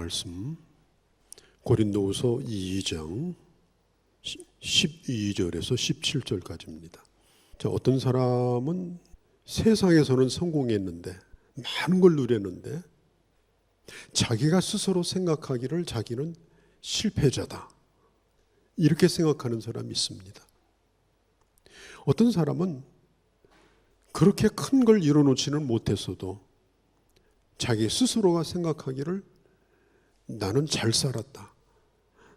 말씀 고린도후서 2장 12절에서 17절까지입니다. 자, 어떤 사람은 세상에서는 성공했는데 많은 걸 누렸는데 자기가 스스로 생각하기를 자기는 실패자다, 이렇게 생각하는 사람이 있습니다. 어떤 사람은 그렇게 큰 걸 이뤄놓지는 못했어도 자기 스스로가 생각하기를 나는 잘 살았다,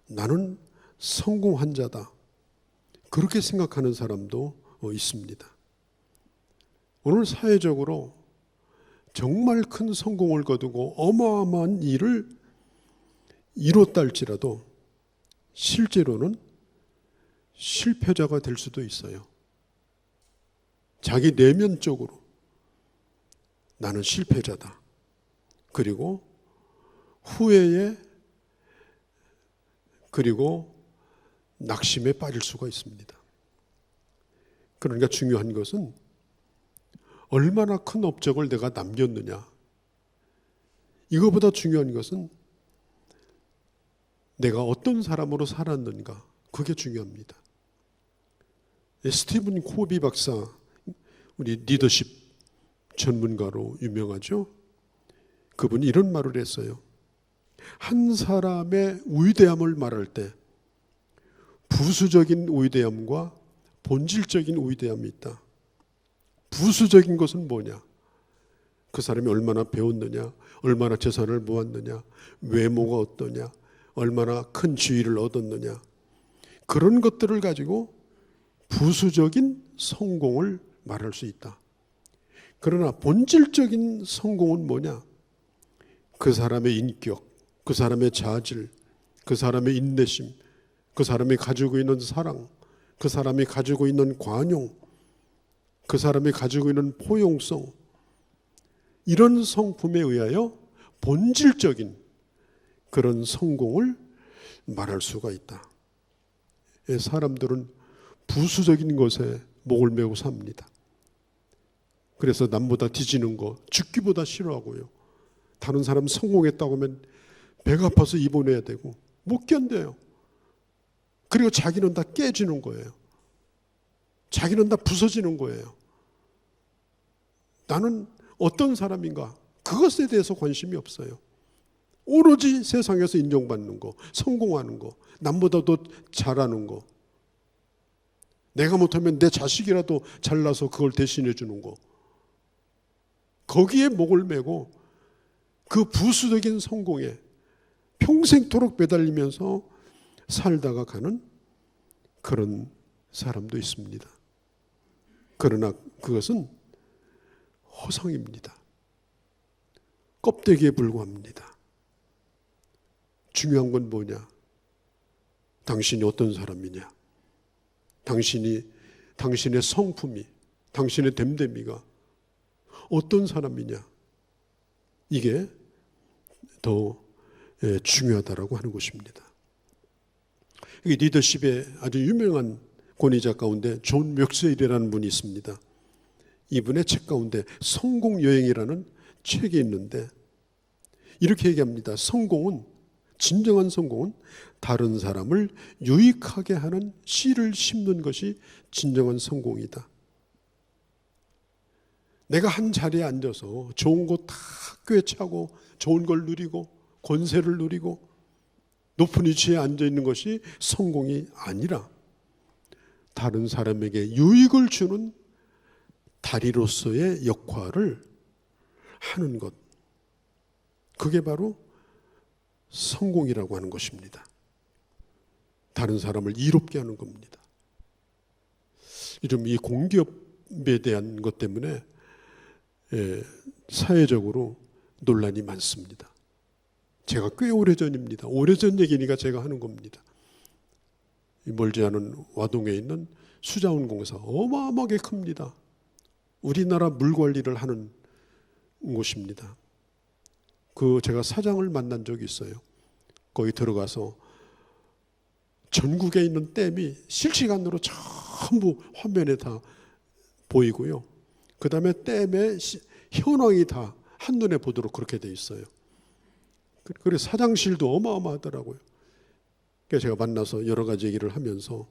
나는 성공한 자다, 그렇게 생각하는 사람도 있습니다. 오늘 사회적으로 정말 큰 성공을 거두고 어마어마한 일을 이뤘다 할지라도 실제로는 실패자가 될 수도 있어요. 자기 내면적으로 나는 실패자다, 그리고 후회에 그리고 낙심에 빠질 수가 있습니다. 그러니까 중요한 것은 얼마나 큰 업적을 내가 남겼느냐, 이거보다 중요한 것은 내가 어떤 사람으로 살았는가, 그게 중요합니다. 스티븐 코비 박사, 우리 리더십 전문가로 유명하죠. 그분이 이런 말을 했어요. 한 사람의 위대함을 말할 때 부수적인 위대함과 본질적인 위대함이 있다. 부수적인 것은 뭐냐? 그 사람이 얼마나 배웠느냐, 얼마나 재산을 모았느냐, 외모가 어떠냐, 얼마나 큰 지위를 얻었느냐, 그런 것들을 가지고 부수적인 성공을 말할 수 있다. 그러나 본질적인 성공은 뭐냐? 그 사람의 인격, 그 사람의 자질, 그 사람의 인내심, 그 사람이 가지고 있는 사랑, 그 사람이 가지고 있는 관용, 그 사람이 가지고 있는 포용성, 이런 성품에 의하여 본질적인 그런 성공을 말할 수가 있다. 사람들은 부수적인 것에 목을 메고 삽니다. 그래서 남보다 뒤지는 거 죽기보다 싫어하고요. 다른 사람 성공했다고 하면 배가 아파서 입원해야 되고 못 견뎌요. 그리고 자기는 다 깨지는 거예요. 자기는 다 부서지는 거예요. 나는 어떤 사람인가, 그것에 대해서 관심이 없어요. 오로지 세상에서 인정받는 거, 성공하는 거, 남보다 더 잘하는 거, 내가 못하면 내 자식이라도 잘나서 그걸 대신해 주는 거, 거기에 목을 메고 그 부수적인 성공에 평생토록 매달리면서 살다가 가는 그런 사람도 있습니다. 그러나 그것은 허상입니다. 껍데기에 불과합니다. 중요한 건 뭐냐? 당신이 어떤 사람이냐? 당신의 성품이, 당신의 됨됨이가 어떤 사람이냐? 이게 더 중요하다라고 하는 것입니다. 이게 리더십의 아주 유명한 권위자 가운데 존 맥스웰이라는 분이 있습니다. 이분의 책 가운데 성공여행이라는 책이 있는데 이렇게 얘기합니다. 진정한 성공은 다른 사람을 유익하게 하는 씨를 심는 것이 진정한 성공이다. 내가 한 자리에 앉아서 좋은 거 다 꿰차고 좋은 걸 누리고 권세를 누리고 높은 위치에 앉아있는 것이 성공이 아니라 다른 사람에게 유익을 주는 다리로서의 역할을 하는 것, 그게 바로 성공이라고 하는 것입니다. 다른 사람을 이롭게 하는 겁니다. 요즘 이 공기업에 대한 것 때문에 사회적으로 논란이 많습니다. 제가 꽤 오래전입니다. 오래전 얘기니까 제가 하는 겁니다. 멀지 않은 와동에 있는 수자원공사, 어마어마하게 큽니다. 우리나라 물 관리를 하는 곳입니다. 제가 사장을 만난 적이 있어요. 거기 들어가서 전국에 있는 댐이 실시간으로 전부 화면에 다 보이고요. 그 다음에 댐의 현황이 다 한눈에 보도록 그렇게 돼 있어요. 그래서 사장실도 어마어마하더라고요. 그래서 제가 만나서 여러 가지 얘기를 하면서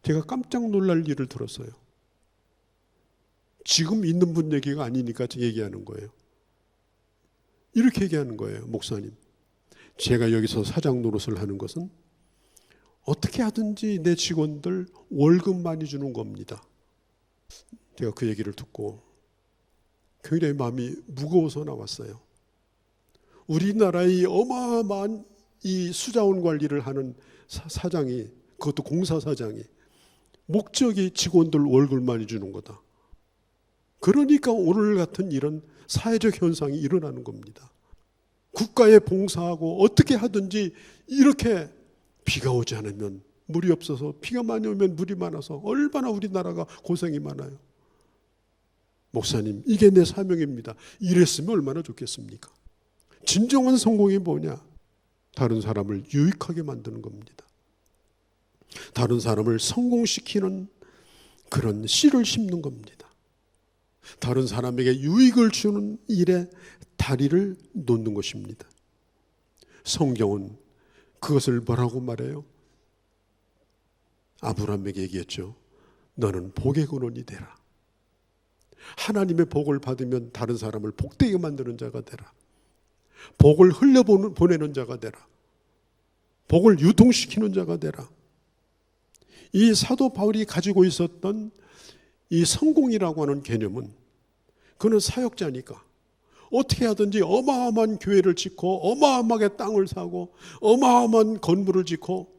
제가 깜짝 놀랄 일을 들었어요. 지금 있는 분 얘기가 아니니까 얘기하는 거예요. 이렇게 얘기하는 거예요. 목사님, 제가 여기서 사장 노릇을 하는 것은 어떻게 하든지 내 직원들 월급 많이 주는 겁니다. 제가 그 얘기를 듣고 굉장히 마음이 무거워서 나왔어요. 우리나라의 어마어마한 이 수자원 관리를 하는 사장이, 그것도 공사사장이 목적이 직원들 월급 많이 주는 거다. 그러니까 오늘 같은 이런 사회적 현상이 일어나는 겁니다. 국가에 봉사하고 어떻게 하든지 이렇게 비가 오지 않으면 물이 없어서, 비가 많이 오면 물이 많아서 얼마나 우리나라가 고생이 많아요. 목사님, 이게 내 사명입니다. 이랬으면 얼마나 좋겠습니까? 진정한 성공이 뭐냐? 다른 사람을 유익하게 만드는 겁니다. 다른 사람을 성공시키는 그런 씨를 심는 겁니다. 다른 사람에게 유익을 주는 일에 다리를 놓는 것입니다. 성경은 그것을 뭐라고 말해요? 아브라함에게 얘기했죠. 너는 복의 근원이 되라. 하나님의 복을 받으면 다른 사람을 복되게 만드는 자가 되라. 복을 흘려보내는 자가 되라. 복을 유통시키는 자가 되라. 이 사도 바울이 가지고 있었던 이 성공이라고 하는 개념은, 그는 사역자니까 어떻게 하든지 어마어마한 교회를 짓고 어마어마하게 땅을 사고 어마어마한 건물을 짓고,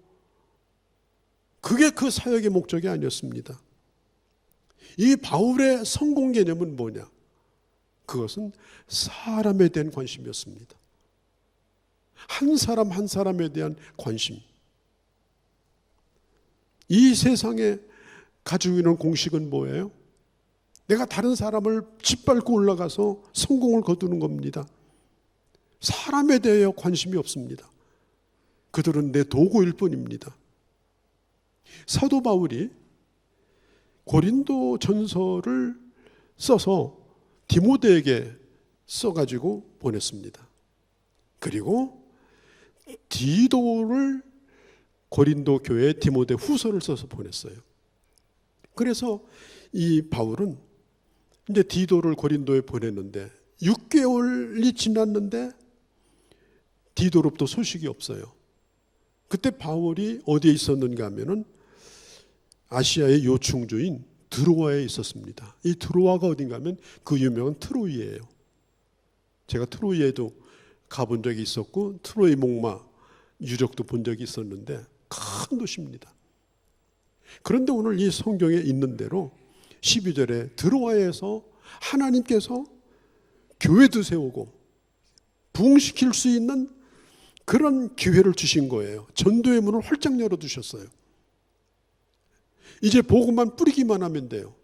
그게 그 사역의 목적이 아니었습니다. 이 바울의 성공 개념은 뭐냐? 그것은 사람에 대한 관심이었습니다. 한 사람 한 사람에 대한 관심. 이 세상에 가지고 있는 공식은 뭐예요? 내가 다른 사람을 짓밟고 올라가서 성공을 거두는 겁니다. 사람에 대하여 관심이 없습니다. 그들은 내 도구일 뿐입니다. 사도 바울이 고린도 전서를 써서 디모데에게 써가지고 보냈습니다. 그리고 디도를 고린도 교회에 디모데 후서를 써서 보냈어요. 그래서 이 바울은 이제 디도를 고린도에 보냈는데 6개월이 지났는데 디도로부터 소식이 없어요. 그때 바울이 어디에 있었는가 하면은 아시아의 요충지인 드로아에 있었습니다. 이 드로아가 어딘가 하면 그 유명한 트로이예요. 제가 트로이에도 가본 적이 있었고 트로이 목마 유적도 본 적이 있었는데 큰 도시입니다. 그런데 오늘 이 성경에 있는 대로 12절에 드로아에서 하나님께서 교회도 세우고 부흥시킬 수 있는 그런 기회를 주신 거예요. 전도의 문을 활짝 열어두셨어요. 이제 복음만 뿌리기만 하면 돼요.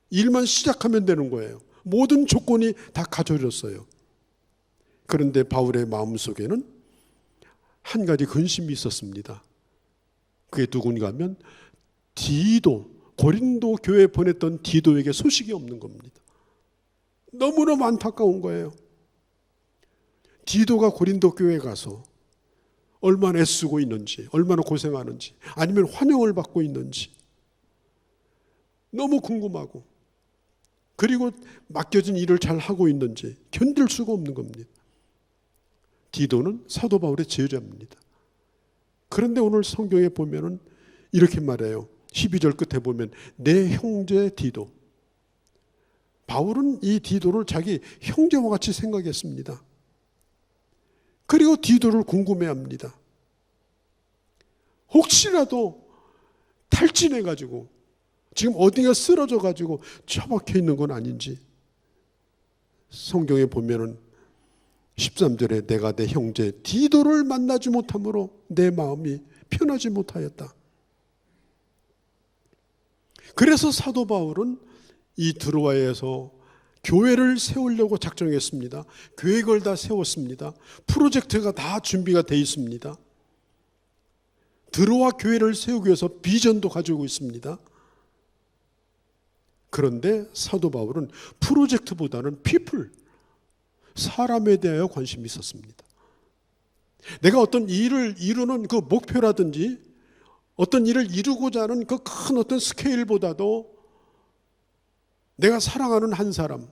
일만 시작하면 되는 거예요. 모든 조건이 다 갖춰졌어요. 그런데 바울의 마음속에는 한 가지 근심이 있었습니다. 그게 누군가 하면 디도, 고린도 교회에 보냈던 디도에게 소식이 없는 겁니다. 너무너무 안타까운 거예요. 디도가 고린도 교회에 가서 얼마나 애쓰고 있는지, 얼마나 고생하는지, 아니면 환영을 받고 있는지 너무 궁금하고, 그리고 맡겨진 일을 잘 하고 있는지 견딜 수가 없는 겁니다. 디도는 사도 바울의 제자입니다. 그런데 오늘 성경에 보면은 이렇게 말해요. 12절 끝에 보면 내 형제 디도. 바울은 이 디도를 자기 형제와 같이 생각했습니다. 그리고 디도를 궁금해합니다. 혹시라도 탈진해가지고 지금 어디가 쓰러져가지고 처박혀 있는 건 아닌지. 성경에 보면은 13절에 내가 내 형제 디도를 만나지 못함으로 내 마음이 편하지 못하였다. 그래서 사도 바울은 이 드로아에서 교회를 세우려고 작정했습니다. 계획을 다 세웠습니다. 프로젝트가 다 준비가 돼 있습니다. 드로아 교회를 세우기 위해서 비전도 가지고 있습니다. 그런데 사도 바울은 프로젝트보다는 people, 사람에 대하여 관심이 있었습니다. 내가 어떤 일을 이루는 그 목표라든지 어떤 일을 이루고자 하는 그 큰 어떤 스케일보다도 내가 사랑하는 한 사람,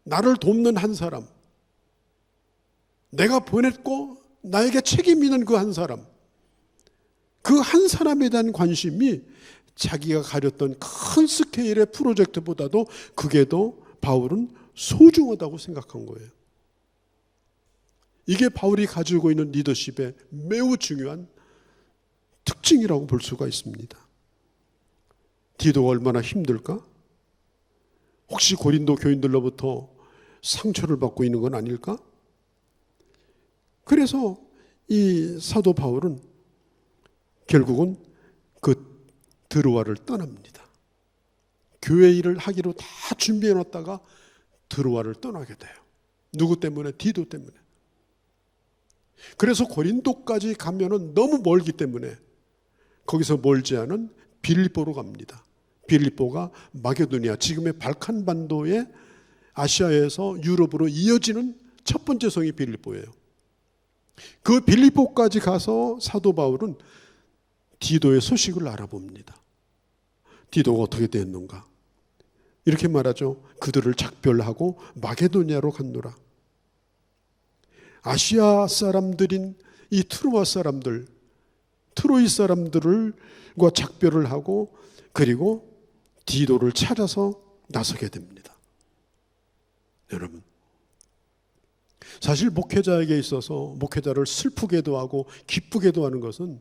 나를 돕는 한 사람, 내가 보냈고 나에게 책임 있는 그 한 사람, 그 한 사람에 대한 관심이 자기가 가렸던 큰 스케일의 프로젝트보다도 그게 더 바울은 소중하다고 생각한 거예요. 이게 바울이 가지고 있는 리더십의 매우 중요한 특징이라고 볼 수가 있습니다. 디도가 얼마나 힘들까? 혹시 고린도 교인들로부터 상처를 받고 있는 건 아닐까? 그래서 이 사도 바울은 결국은 그 드로아를 떠납니다. 교회 일을 하기로 다 준비해 놨다가 드로아를 떠나게 돼요. 누구 때문에? 디도 때문에. 그래서 고린도까지 가면은 너무 멀기 때문에 거기서 멀지 않은 빌립보로 갑니다. 빌립보가 마게도니아, 지금의 발칸 반도의 아시아에서 유럽으로 이어지는 첫 번째 성이 빌립보예요. 그 빌립보까지 가서 사도 바울은 디도의 소식을 알아봅니다. 디도가 어떻게 됐는가? 이렇게 말하죠. 그들을 작별하고 마게도니아로 갔노라. 아시아 사람들인 이 트로아 사람들, 트로이 사람들과 작별을 하고 그리고 디도를 찾아서 나서게 됩니다. 여러분, 사실 목회자에게 있어서 목회자를 슬프게도 하고 기쁘게도 하는 것은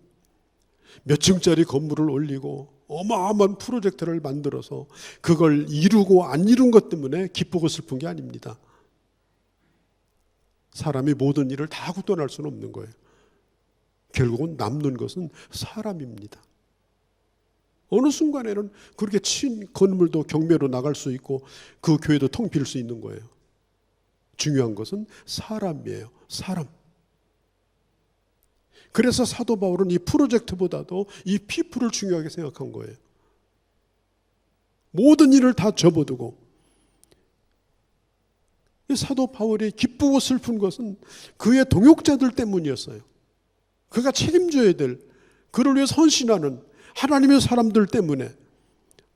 몇 층짜리 건물을 올리고 어마어마한 프로젝트를 만들어서 그걸 이루고 안 이룬 것 때문에 기쁘고 슬픈 게 아닙니다. 사람이 모든 일을 다 하고 떠날 수는 없는 거예요. 결국은 남는 것은 사람입니다. 어느 순간에는 그렇게 친 건물도 경매로 나갈 수 있고 그 교회도 텅 빌 수 있는 거예요. 중요한 것은 사람이에요. 사람. 그래서 사도 바울은 이 프로젝트보다도 이 피플을 중요하게 생각한 거예요. 모든 일을 다 접어두고 사도 바울이 기쁘고 슬픈 것은 그의 동역자들 때문이었어요. 그가 책임져야 될, 그를 위해 헌신하는 하나님의 사람들 때문에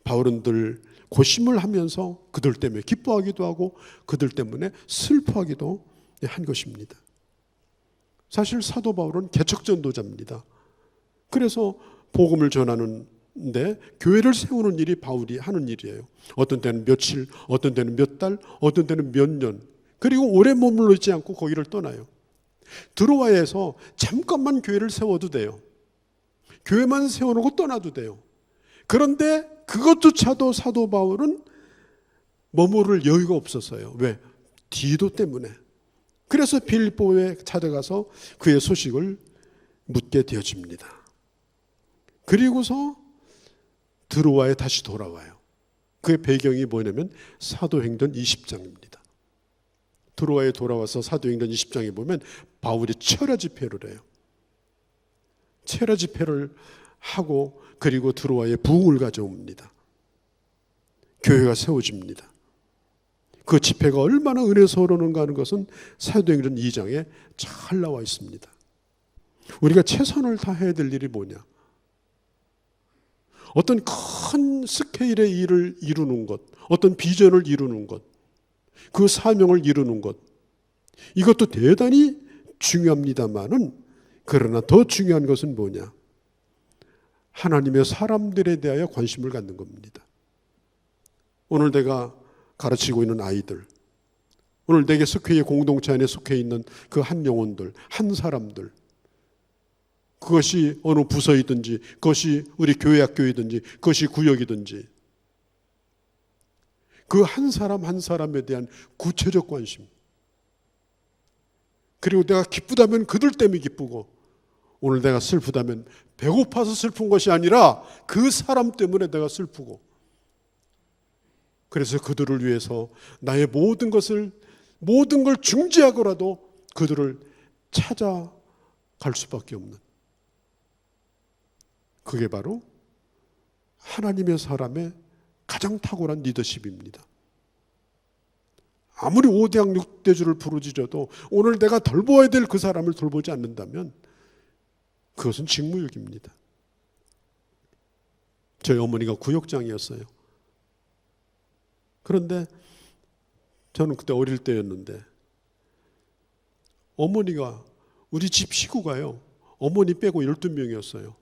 바울은 늘 고심을 하면서 그들 때문에 기뻐하기도 하고 그들 때문에 슬퍼하기도 한 것입니다. 사실 사도 바울은 개척전도자입니다. 그래서 복음을 전하는데 교회를 세우는 일이 바울이 하는 일이에요. 어떤 때는 며칠, 어떤 때는 몇 달, 어떤 때는 몇 년, 그리고 오래 머물러 있지 않고 거기를 떠나요. 드로아에서 잠깐만 교회를 세워도 돼요. 교회만 세워놓고 떠나도 돼요. 그런데 그것조차도 사도 바울은 머무를 여유가 없었어요. 왜? 디도 때문에. 그래서 빌립보에 찾아가서 그의 소식을 묻게 되어집니다. 그리고서 드로아에 다시 돌아와요. 그의 배경이 뭐냐면 사도행전 20장입니다. 드로아에 돌아와서 사도행전 20장에 보면 바울이 철야 집회를 해요. 철야 집회를 하고 그리고 드로아에 부흥을 가져옵니다. 교회가 세워집니다. 그 집회가 얼마나 은혜스러운가 하는 것은 사도행전 2장에 잘 나와 있습니다. 우리가 최선을 다해야 될 일이 뭐냐? 어떤 큰 스케일의 일을 이루는 것, 어떤 비전을 이루는 것, 그 사명을 이루는 것, 이것도 대단히 중요합니다만은 그러나 더 중요한 것은 뭐냐? 하나님의 사람들에 대하여 관심을 갖는 겁니다. 오늘 내가 가르치고 있는 아이들, 오늘 내게 속해 공동체 안에 속해 있는 그 한 영혼들, 한 사람들, 그것이 어느 부서이든지, 그것이 우리 교회 학교이든지, 그것이 구역이든지, 그 한 사람 한 사람에 대한 구체적 관심, 그리고 내가 기쁘다면 그들 때문에 기쁘고, 오늘 내가 슬프다면 배고파서 슬픈 것이 아니라 그 사람 때문에 내가 슬프고, 그래서 그들을 위해서 나의 모든 걸 중지하고라도 그들을 찾아갈 수밖에 없는, 그게 바로 하나님의 사람의 가장 탁월한 리더십입니다. 아무리 5대양 6대주를 부르짖어도 오늘 내가 돌보아야 될 그 사람을 돌보지 않는다면 그것은 직무유기입니다. 저희 어머니가 구역장이었어요. 그런데 저는 그때 어릴 때였는데 어머니가 우리 집 식구가요, 어머니 빼고 12명이었어요.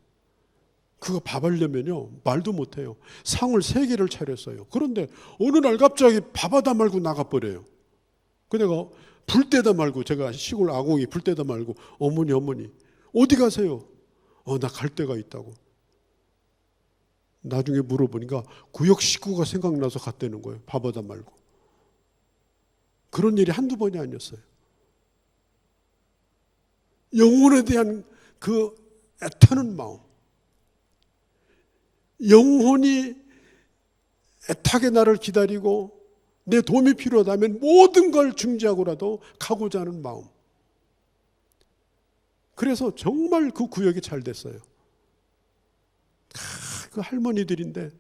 그거 밥 하려면요 말도 못해요. 상을 3개를 차렸어요. 그런데 어느 날 갑자기 밥 하다 말고 나가버려요. 그 내가 불 때다 말고, 제가 시골 아궁이 불 때다 말고, 어머니 어디 가세요? 나 갈 데가 있다고. 나중에 물어보니까 구역 식구가 생각나서 갔다는 거예요. 밥 하다 말고. 그런 일이 한두 번이 아니었어요. 영혼에 대한 그 애타는 마음, 영혼이 애타게 나를 기다리고 내 도움이 필요하다면 모든 걸 중지하고라도 가고자 하는 마음. 그래서 정말 그 구역이 잘 됐어요. 그 할머니들인데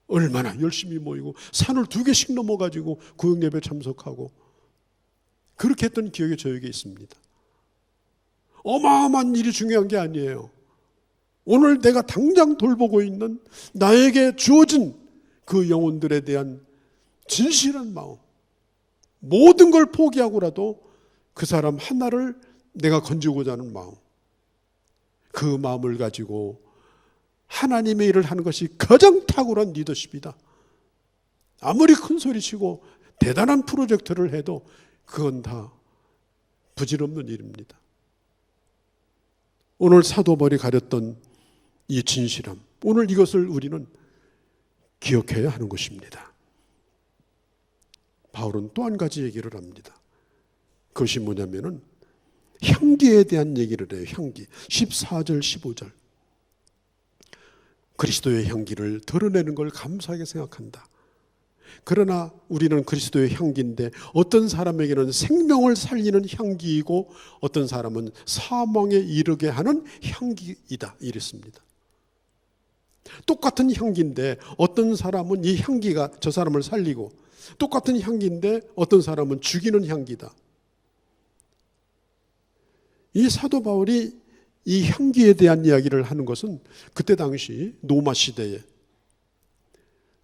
얼마나 열심히 모이고 산을 2개씩 넘어가지고 구역 예배 참석하고 그렇게 했던 기억이 저에게 있습니다. 어마어마한 일이 중요한 게 아니에요. 오늘 내가 당장 돌보고 있는 나에게 주어진 그 영혼들에 대한 진실한 마음, 모든 걸 포기하고라도 그 사람 하나를 내가 건지고자 하는 마음, 그 마음을 가지고 하나님의 일을 하는 것이 가장 탁월한 리더십이다. 아무리 큰 소리치고 대단한 프로젝트를 해도 그건 다 부질없는 일입니다. 오늘 사도 바울이 가졌던 이 진실함, 오늘 이것을 우리는 기억해야 하는 것입니다. 바울은 또 한 가지 얘기를 합니다. 그것이 뭐냐면은 향기에 대한 얘기를 해요. 향기. 14절 15절. 그리스도의 향기를 드러내는 걸 감사하게 생각한다. 그러나 우리는 그리스도의 향기인데 어떤 사람에게는 생명을 살리는 향기이고 어떤 사람은 사망에 이르게 하는 향기이다 이랬습니다. 똑같은 향기인데 어떤 사람은 이 향기가 저 사람을 살리고, 똑같은 향기인데 어떤 사람은 죽이는 향기다. 이 사도 바울이 이 향기에 대한 이야기를 하는 것은 그때 당시 로마 시대에,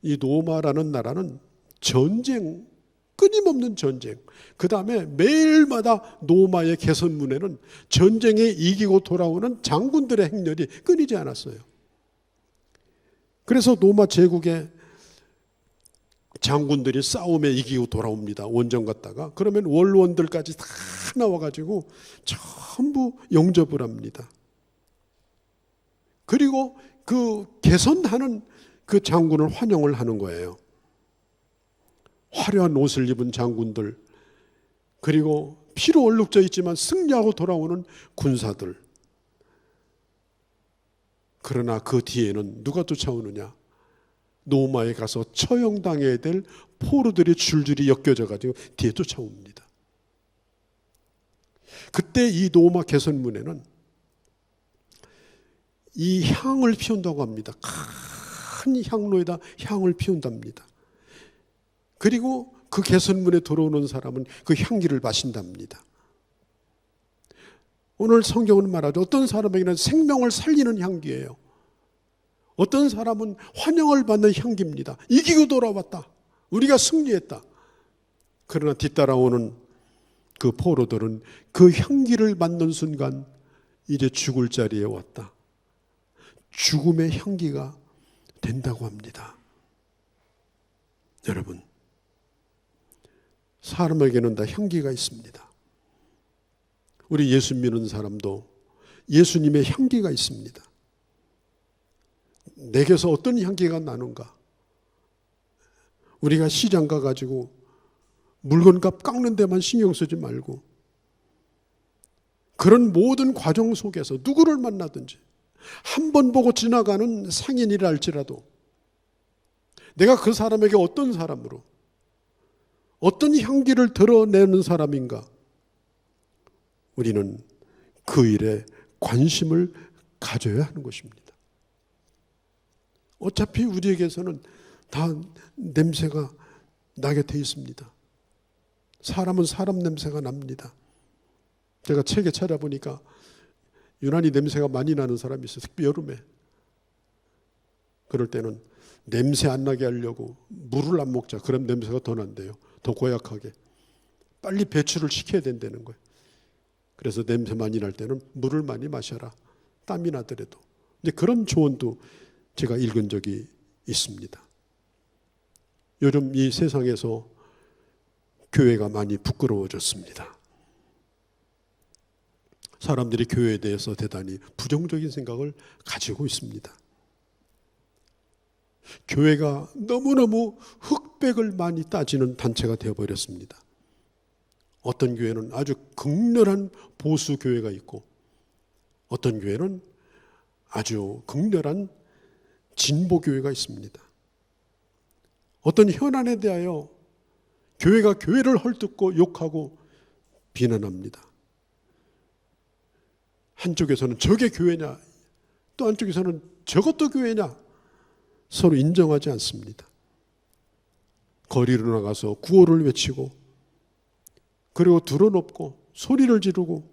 이 로마라는 나라는 전쟁, 끊임없는 전쟁, 그 다음에 매일마다 로마의 개선문에는 전쟁에 이기고 돌아오는 장군들의 행렬이 끊이지 않았어요. 그래서 로마 제국의 장군들이 싸움에 이기고 돌아옵니다. 원정 갔다가. 그러면 원로원들까지 다 나와가지고 전부 영접을 합니다. 그리고 그 개선하는 그 장군을 환영을 하는 거예요. 화려한 옷을 입은 장군들, 그리고 피로 얼룩져 있지만 승리하고 돌아오는 군사들. 그러나 그 뒤에는 누가 쫓아오느냐? 로마에 가서 처형당해야 될 포로들이 줄줄이 엮여져 가지고 뒤에 쫓아옵니다. 그때 이 로마 개선문에는 이 향을 피운다고 합니다. 큰 향로에다 향을 피운답니다. 그리고 그 개선문에 들어오는 사람은 그 향기를 마신답니다. 오늘 성경은 말하죠. 어떤 사람에게는 생명을 살리는 향기예요. 어떤 사람은 환영을 받는 향기입니다. 이기고 돌아왔다. 우리가 승리했다. 그러나 뒤따라오는 그 포로들은 그 향기를 맡는 순간 이제 죽을 자리에 왔다. 죽음의 향기가 된다고 합니다. 여러분, 사람에게는 다 향기가 있습니다. 우리 예수 믿는 사람도 예수님의 향기가 있습니다. 내게서 어떤 향기가 나는가? 우리가 시장 가가지고 물건값 깎는 데만 신경 쓰지 말고 그런 모든 과정 속에서 누구를 만나든지 한 번 보고 지나가는 상인이라 할지라도 내가 그 사람에게 어떤 사람으로 어떤 향기를 드러내는 사람인가? 우리는 그 일에 관심을 가져야 하는 것입니다. 어차피 우리에게서는 다 냄새가 나게 돼 있습니다. 사람은 사람 냄새가 납니다. 제가 책에 찾아보니까 유난히 냄새가 많이 나는 사람이 있어요. 특히 여름에. 그럴 때는 냄새 안 나게 하려고 물을 안 먹자. 그럼 냄새가 더 난대요. 더 고약하게. 빨리 배출을 시켜야 된다는 거예요. 그래서 냄새 많이 날 때는 물을 많이 마셔라. 땀이 나더라도. 이제 그런 조언도 제가 읽은 적이 있습니다. 요즘 이 세상에서 교회가 많이 부끄러워졌습니다. 사람들이 교회에 대해서 대단히 부정적인 생각을 가지고 있습니다. 교회가 너무너무 흑백을 많이 따지는 단체가 되어버렸습니다. 어떤 교회는 아주 극렬한 보수 교회가 있고 어떤 교회는 아주 극렬한 진보 교회가 있습니다. 어떤 현안에 대하여 교회가 교회를 헐뜯고 욕하고 비난합니다. 한쪽에서는 저게 교회냐, 또 한쪽에서는 저것도 교회냐, 서로 인정하지 않습니다. 거리로 나가서 구호를 외치고 그리고 드러눕고 소리를 지르고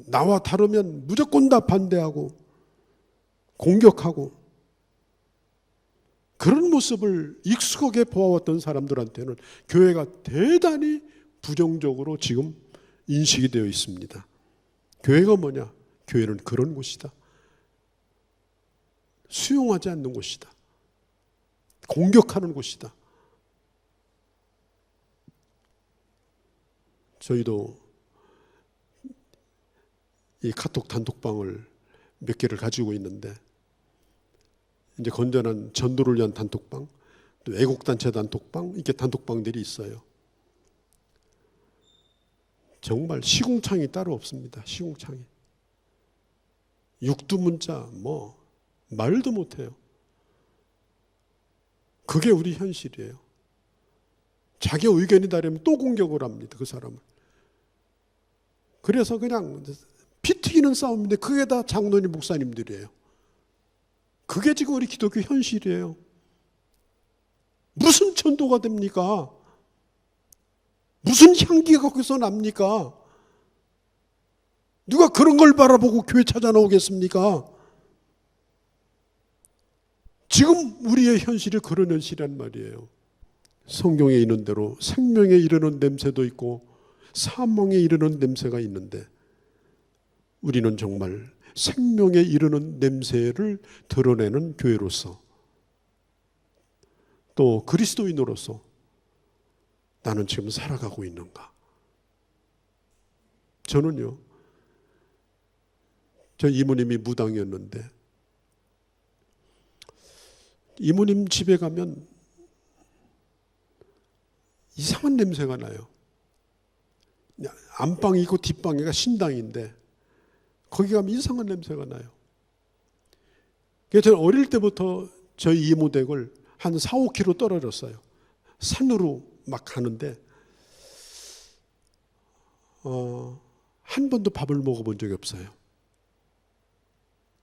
나와 다르면 무조건 다 반대하고 공격하고 그런 모습을 익숙하게 보아왔던 사람들한테는 교회가 대단히 부정적으로 지금 인식이 되어 있습니다. 교회가 뭐냐? 교회는 그런 곳이다. 수용하지 않는 곳이다. 공격하는 곳이다. 저희도 이 카톡 단톡방을 몇 개를 가지고 있는데 이제 건전한 전도를 위한 단톡방, 또 애국단체 단톡방, 이렇게 단톡방들이 있어요. 정말 시궁창이 따로 없습니다. 시궁창이. 육두문자 뭐 말도 못해요. 그게 우리 현실이에요. 자기 의견이 다르면 또 공격을 합니다. 그 사람을. 그래서 그냥 피 튀기는 싸움인데 그게 다 장로님 목사님들이에요. 그게 지금 우리 기독교 현실이에요. 무슨 전도가 됩니까? 무슨 향기가 거기서 납니까? 누가 그런 걸 바라보고 교회 찾아 나오겠습니까? 지금 우리의 현실이 그런 현실이란 말이에요. 성경에 있는 대로 생명에 이르는 냄새도 있고 사망에 이르는 냄새가 있는데 우리는 정말 생명에 이르는 냄새를 드러내는 교회로서 또 그리스도인으로서 나는 지금 살아가고 있는가? 저는요, 저 이모님이 무당이었는데 이모님 집에 가면 이상한 냄새가 나요. 안방이 있고 뒷방이가 신당인데 거기 가면 이상한 냄새가 나요. 그래서 저는 어릴 때부터 저희 이모 댁을 한 4, 5km 떨어졌어요. 산으로 막 가는데 한 번도 밥을 먹어본 적이 없어요.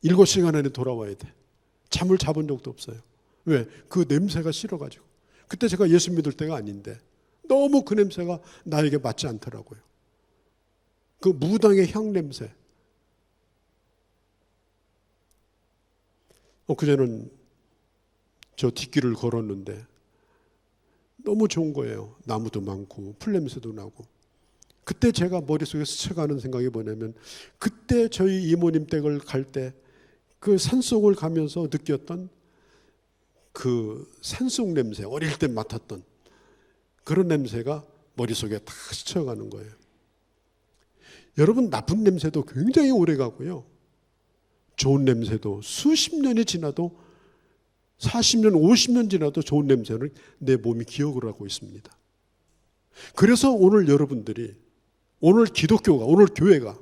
7시간 안에 돌아와야 돼. 잠을 자본 적도 없어요. 왜? 그 냄새가 싫어가지고. 그때 제가 예수 믿을 때가 아닌데 너무 그 냄새가 나에게 맞지 않더라고요. 그 무당의 향 냄새. 그제는 저 뒷길을 걸었는데 너무 좋은 거예요. 나무도 많고 풀냄새도 나고. 그때 제가 머릿속에 스쳐가는 생각이 뭐냐면 그때 저희 이모님 댁을 갈 때 그 산속을 가면서 느꼈던 그 산속 냄새, 어릴 때 맡았던 그런 냄새가 머릿속에 다 스쳐가는 거예요. 여러분, 나쁜 냄새도 굉장히 오래 가고요. 좋은 냄새도 수십 년이 지나도 40년, 50년 지나도 좋은 냄새는 내 몸이 기억을 하고 있습니다. 그래서 오늘 여러분들이, 오늘 기독교가, 오늘 교회가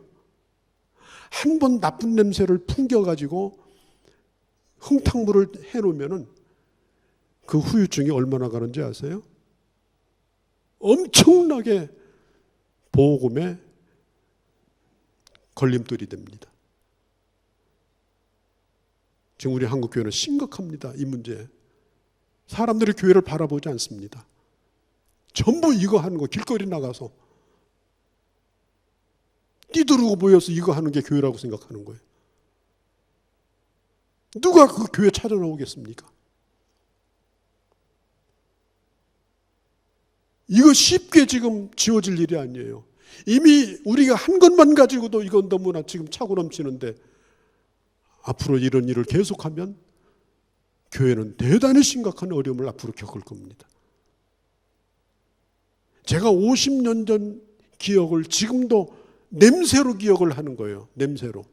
한 번 나쁜 냄새를 풍겨가지고 흥탕물을 해놓으면 그 후유증이 얼마나 가는지 아세요? 엄청나게 보호금에 걸림돌이 됩니다. 지금 우리 한국교회는 심각합니다. 이 문제. 사람들이 교회를 바라보지 않습니다. 전부 이거 하는 거, 길거리 나가서 뛰두르고 모여서 이거 하는 게 교회라고 생각하는 거예요. 누가 그 교회 찾아나오겠습니까? 이거 쉽게 지금 지워질 일이 아니에요. 이미 우리가 한 것만 가지고도 이건 너무나 지금 차고 넘치는데 앞으로 이런 일을 계속하면 교회는 대단히 심각한 어려움을 앞으로 겪을 겁니다. 제가 50년 전 기억을 지금도 냄새로 기억을 하는 거예요. 냄새로.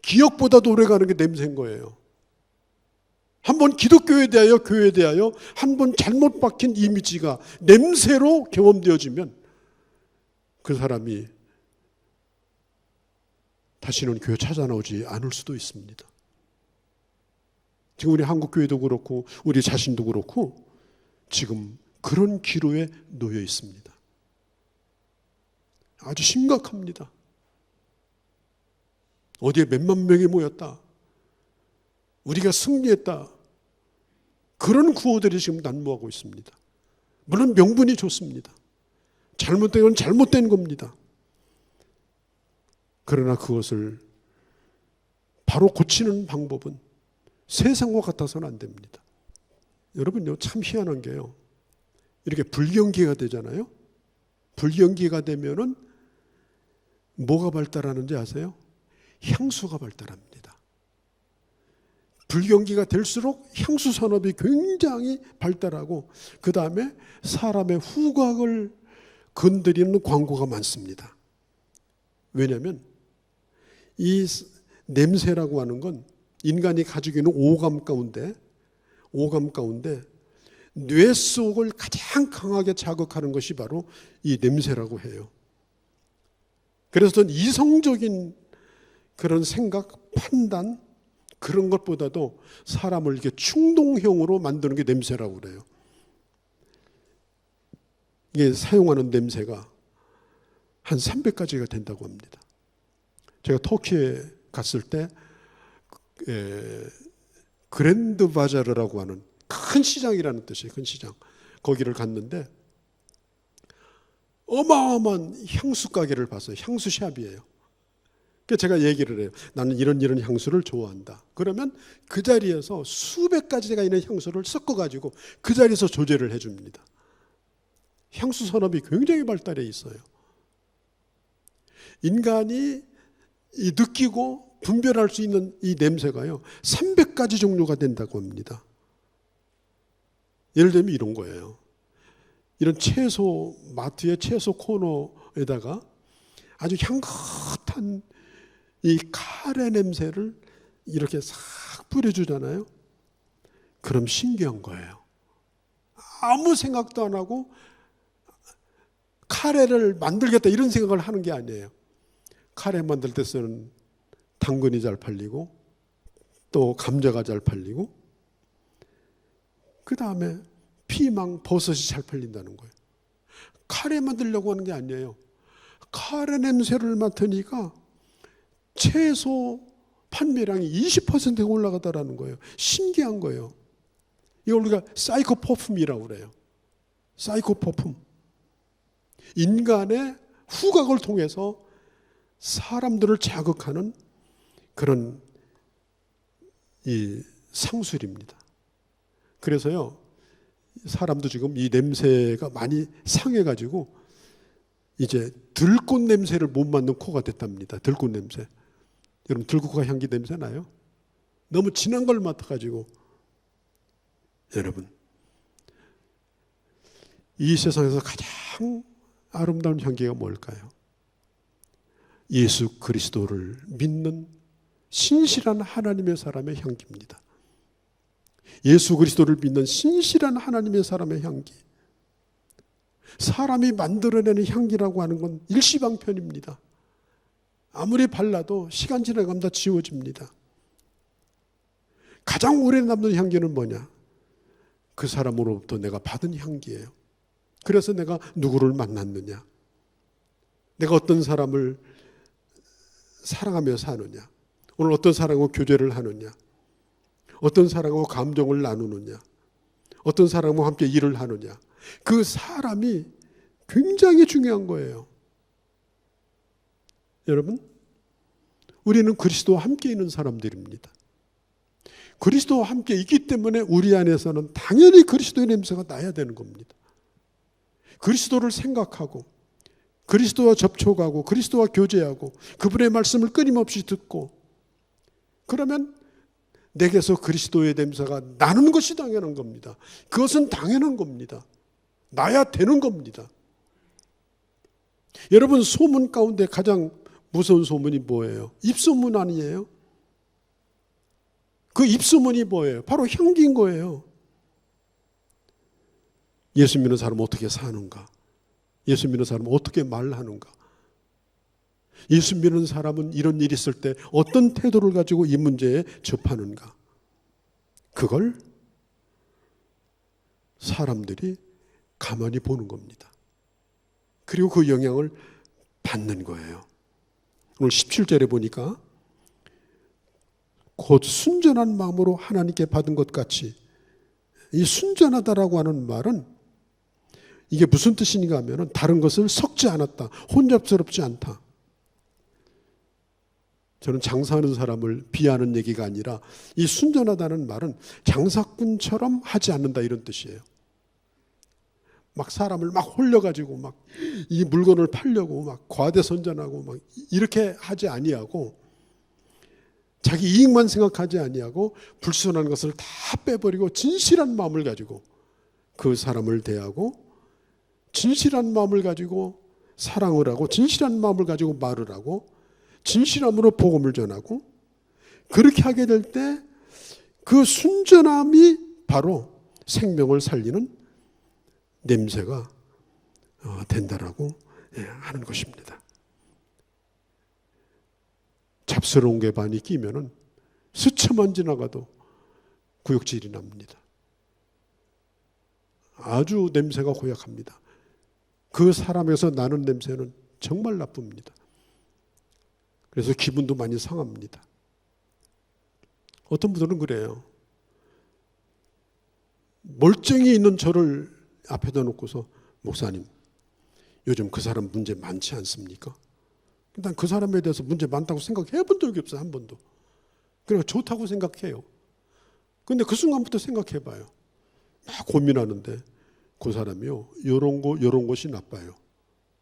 기억보다도 오래가는 게 냄새인 거예요. 한번 기독교에 대하여, 교회에 대하여 한번 잘못 박힌 이미지가 냄새로 경험되어지면 그 사람이 다시는 교회 찾아 나오지 않을 수도 있습니다. 지금 우리 한국교회도 그렇고 우리 자신도 그렇고 지금 그런 기로에 놓여 있습니다. 아주 심각합니다. 어디에 몇만 명이 모였다. 우리가 승리했다. 그런 구호들이 지금 난무하고 있습니다. 물론 명분이 좋습니다. 잘못된 건 잘못된 겁니다. 그러나 그것을 바로 고치는 방법은 세상과 같아서는 안 됩니다. 여러분요, 참 희한한 게요. 이렇게 불경기가 되잖아요. 불경기가 되면은 뭐가 발달하는지 아세요? 향수가 발달합니다. 불경기가 될수록 향수 산업이 굉장히 발달하고 그 다음에 사람의 후각을 건드리는 광고가 많습니다. 왜냐하면 이 냄새라고 하는 건 인간이 가지고 있는 오감 가운데 뇌 속을 가장 강하게 자극하는 것이 바로 이 냄새라고 해요. 그래서 전 이성적인 그런 생각, 판단 그런 것보다도 사람을 이렇게 충동형으로 만드는 게 냄새라고 그래요. 이게 사용하는 냄새가 한 300가지가 된다고 합니다. 제가 터키에 갔을 때 그랜드 바자르라고 하는 큰 시장이라는 뜻이에요. 큰 시장. 거기를 갔는데 어마어마한 향수 가게를 봤어요. 향수 샵이에요. 그래서 제가 얘기를 해요. 나는 이런 향수를 좋아한다. 그러면 그 자리에서 수백 가지가 있는 향수를 섞어가지고 그 자리에서 조제를 해줍니다. 향수 산업이 굉장히 발달해 있어요. 인간이 느끼고 분별할 수 있는 이 냄새가요, 300가지 종류가 된다고 합니다. 예를 들면 이런 거예요. 이런 채소, 마트의 채소 코너에다가 아주 향긋한 이 카레 냄새를 이렇게 싹 뿌려주잖아요. 그럼 신기한 거예요. 아무 생각도 안 하고 카레를 만들겠다 이런 생각을 하는 게 아니에요. 카레 만들 때 쓰는 당근이 잘 팔리고 또 감자가 잘 팔리고 그 다음에 피망, 버섯이 잘 팔린다는 거예요. 카레 만들려고 하는 게 아니에요. 카레 냄새를 맡으니까 채소 판매량이 20%가 올라가더라는 거예요. 신기한 거예요. 이걸 우리가 사이코퍼퓸이라고 그래요. 사이코퍼품. 인간의 후각을 통해서 사람들을 자극하는 그런 이 상술입니다. 그래서요, 사람도 지금 이 냄새가 많이 상해가지고 이제 들꽃 냄새를 못 맡는 코가 됐답니다. 들꽃 냄새. 여러분 들꽃과 향기 냄새 나요? 너무 진한 걸 맡아가지고. 여러분, 이 세상에서 가장 아름다운 향기가 뭘까요? 예수 그리스도를 믿는 신실한 하나님의 사람의 향기입니다. 예수 그리스도를 믿는 신실한 하나님의 사람의 향기. 사람이 만들어내는 향기라고 하는 건 일시방편입니다. 아무리 발라도 시간 지나가면 다 지워집니다. 가장 오래 남는 향기는 뭐냐? 그 사람으로부터 내가 받은 향기예요. 그래서 내가 누구를 만났느냐? 내가 어떤 사람을 사랑하며 사느냐? 오늘 어떤 사람하고 교제를 하느냐? 어떤 사람하고 감정을 나누느냐? 어떤 사람하고 함께 일을 하느냐? 그 사람이 굉장히 중요한 거예요. 여러분, 우리는 그리스도와 함께 있는 사람들입니다. 그리스도와 함께 있기 때문에 우리 안에서는 당연히 그리스도의 냄새가 나야 되는 겁니다. 그리스도를 생각하고 그리스도와 접촉하고 그리스도와 교제하고 그분의 말씀을 끊임없이 듣고, 그러면 내게서 그리스도의 냄새가 나는 것이 당연한 겁니다. 그것은 당연한 겁니다. 나야 되는 겁니다. 여러분, 소문 가운데 가장 무서운 소문이 뭐예요? 입소문 아니에요? 그 입소문이 뭐예요? 바로 향기인 거예요. 예수 믿는 사람은 어떻게 사는가? 예수 믿는 사람은 어떻게 말하는가? 예수 믿는 사람은 이런 일이 있을 때 어떤 태도를 가지고 이 문제에 접하는가? 그걸 사람들이 가만히 보는 겁니다. 그리고 그 영향을 받는 거예요. 오늘 17절에 보니까 곧 순전한 마음으로 하나님께 받은 것 같이, 이 순전하다라고 하는 말은 이게 무슨 뜻인가 하면 다른 것을 섞지 않았다, 혼잡스럽지 않다. 저는 장사하는 사람을 비하하는 얘기가 아니라 이 순전하다는 말은 장사꾼처럼 하지 않는다 이런 뜻이에요. 막 사람을 막 홀려가지고 막 이 물건을 팔려고 막 과대선전하고 막 이렇게 하지 아니하고, 자기 이익만 생각하지 아니하고 불순한 것을 다 빼버리고 진실한 마음을 가지고 그 사람을 대하고, 진실한 마음을 가지고 사랑을 하고, 진실한 마음을 가지고 말을 하고, 진실함으로 복음을 전하고, 그렇게 하게 될 때 그 순전함이 바로 생명을 살리는 냄새가 된다라고 하는 것입니다. 잡스러운 게 많이 끼면은 스쳐만 지나가도 구역질이 납니다. 아주 냄새가 고약합니다. 그 사람에서 나는 냄새는 정말 나쁩니다. 그래서 기분도 많이 상합니다. 어떤 분들은 그래요. 멀쩡히 있는 저를 앞에다 놓고서, 목사님, 요즘 그 사람 문제 많지 않습니까? 난 그 사람에 대해서 문제 많다고 생각해 본 적이 없어요, 한 번도. 그러니까 좋다고 생각해요. 근데 그 순간부터 생각해 봐요. 막 고민하는데 그 사람이요, 요런 것이 나빠요.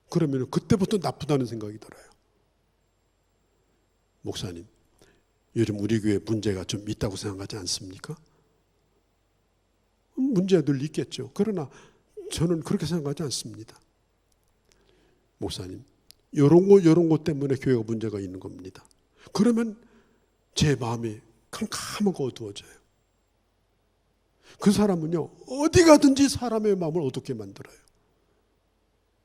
그러면 그때부터 나쁘다는 생각이 들어요. 목사님, 요즘 우리 교회 문제가 좀 있다고 생각하지 않습니까? 문제가 늘 있겠죠. 그러나 저는 그렇게 생각하지 않습니다. 목사님, 요런 것 때문에 교회가 문제가 있는 겁니다. 그러면 제 마음이 캄캄하고 어두워져요. 그 사람은요, 어디 가든지 사람의 마음을 어둡게 만들어요.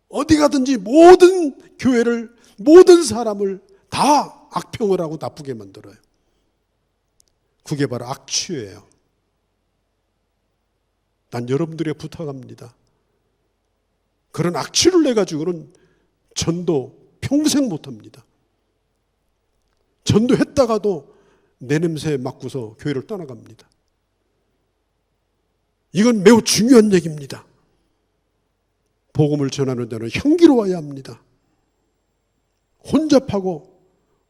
어디 가든지 모든 교회를, 모든 사람을 다 악평을 하고 나쁘게 만들어요. 그게 바로 악취예요. 난 여러분들에 부탁합니다. 그런 악취를 내가지고는 전도 평생 못합니다. 전도했다가도 내 냄새에 맡고서 교회를 떠나갑니다. 이건 매우 중요한 얘기입니다. 복음을 전하는 자는 향기로워야 합니다. 혼잡하고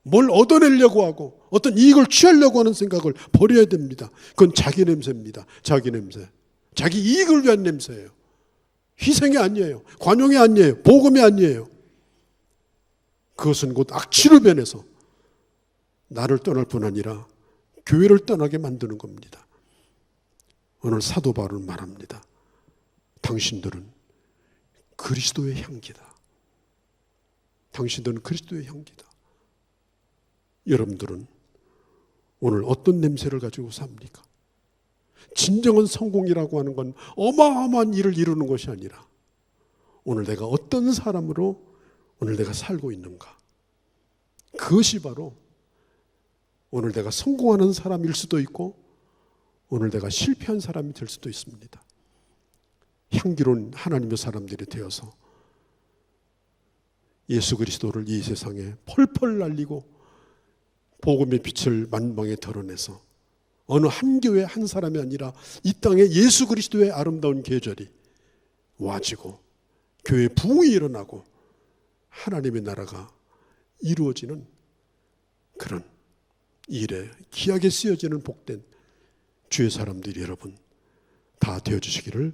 뭘 얻어내려고 하고 어떤 이익을 취하려고 하는 생각을 버려야 됩니다. 그건 자기 냄새입니다. 자기 냄새. 자기 이익을 위한 냄새예요. 희생이 아니에요. 관용이 아니에요. 복음이 아니에요. 그것은 곧 악취로 변해서 나를 떠날 뿐 아니라 교회를 떠나게 만드는 겁니다. 오늘 사도 바울은 말합니다. 당신들은 그리스도의 향기다. 당신들은 그리스도의 향기다. 여러분들은 오늘 어떤 냄새를 가지고 삽니까? 진정한 성공이라고 하는 건 어마어마한 일을 이루는 것이 아니라 오늘 내가 어떤 사람으로 오늘 내가 살고 있는가, 그것이 바로 오늘 내가 성공하는 사람일 수도 있고 오늘 내가 실패한 사람이 될 수도 있습니다. 향기로운 하나님의 사람들이 되어서 예수 그리스도를 이 세상에 펄펄 날리고 복음의 빛을 만방에 드러내서 어느 한 교회 한 사람이 아니라 이 땅에 예수 그리스도의 아름다운 계절이 와지고 교회 부흥이 일어나고 하나님의 나라가 이루어지는 그런 일에 귀하게 쓰여지는 복된 주의 사람들이 여러분 다 되어주시기를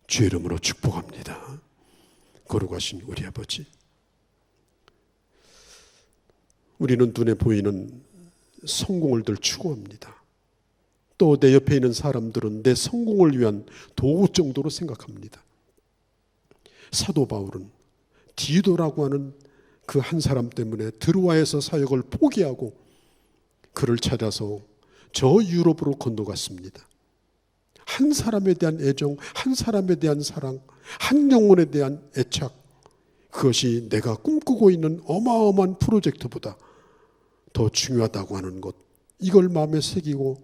주의 이름으로 축복합니다. 거룩하신 우리 아버지, 우리는 눈에 보이는 성공을 늘 추구합니다. 또 내 옆에 있는 사람들은 내 성공을 위한 도구 정도로 생각합니다. 사도 바울은 디도라고 하는 그 한 사람 때문에 드로아에서 사역을 포기하고 그를 찾아서 저 유럽으로 건너갔습니다. 한 사람에 대한 애정, 한 사람에 대한 사랑, 한 영혼에 대한 애착, 그것이 내가 꿈꾸고 있는 어마어마한 프로젝트보다 더 중요하다고 하는 것, 이걸 마음에 새기고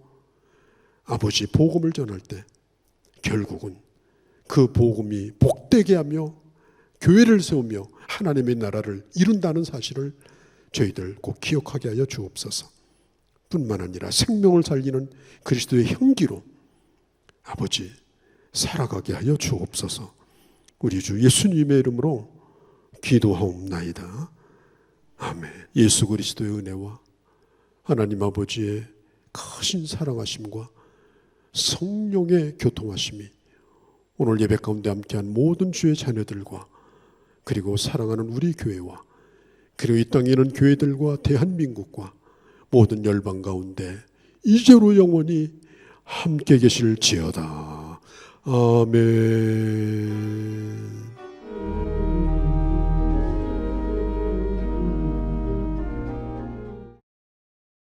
아버지 복음을 전할 때 결국은 그 복음이 복되게 하며 교회를 세우며 하나님의 나라를 이룬다는 사실을 저희들 꼭 기억하게 하여 주옵소서. 뿐만 아니라 생명을 살리는 그리스도의 향기로 아버지 살아가게 하여 주옵소서. 우리 주 예수님의 이름으로 기도하옵나이다. 아멘. 예수 그리스도의 은혜와 하나님 아버지의 크신 사랑하심과 성령의 교통하심이 오늘 예배 가운데 함께한 모든 주의 자녀들과 그리고 사랑하는 우리 교회와 그리고 이 땅에 있는 교회들과 대한민국과 모든 열방 가운데 이제로 영원히 함께 계실지어다. 아멘.